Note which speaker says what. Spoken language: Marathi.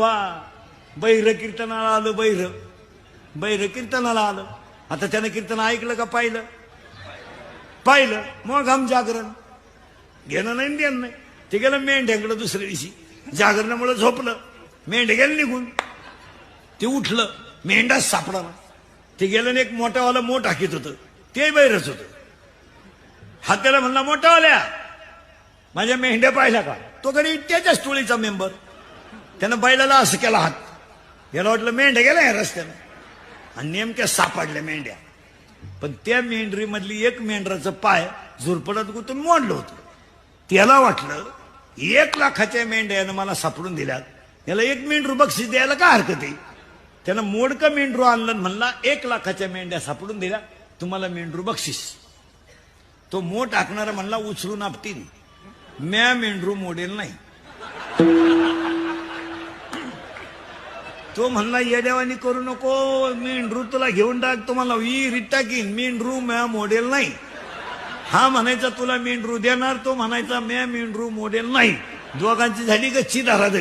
Speaker 1: वा बैर कीर्तनाला आलं, बैर कीर्तनाला आलं. आता त्यानं कीर्तन ऐकलं का पाहिलं? मग आम जागरण घेणं नाही देणं नाही. ते गेलं मेंढ्याकडं दुसऱ्या दिवशी, जागरणामुळे झोपलं, मेंढ्या गेलं निघून. ते उठलं, मेंढाच सापडा ना. ते गेलं एक मोठावाला मोठ हाकीत होतं, ते बैरच होतं. हा त्याला म्हणला, मोठावाल्या माझ्या मेंढ्या पाहिल्या का? तो कधी त्याच्याच टोळीचा मेंबर. त्यानं बैलाला असं केला हात. याला वाटलं मेंढ्या गेल्या या रस्त्यानं, आणि नेमक्या सापडल्या मेंढ्या. पण त्या मेंढरी मधली एक मेंढराचं पाय झुरपडत गुतून मोडलं होतं. त्याला वाटलं 1 लाखाच्या मेंढ्या यानं मला सापडून दिल्यात, याला 1 मेंढरू बक्षीस द्यायला काय हरकत आहे. त्यानं मोडकं मेंढरू आणलं, म्हणला 1 लाखाच्या मेंढ्या सापडून दिल्या, तुम्हाला मेंढरू बक्षीस. तो मोठ आखणारा म्हणला, उचलून आपटीन, म्या मेंढरू मोडेल नाही. तो म्हणला, येड्यावानी करू नको, मेंढरू तुला घेऊन टाक, तुम्हाला विहिरीत टाकीन, मेंढरू म्या मोडेल नाही. हा म्हणायचा तुला मेंढरू देणार, तो म्हणायचा म्या मेंढरू मोडेल नाही. दोघांची झाली गच्ची धाराधरी.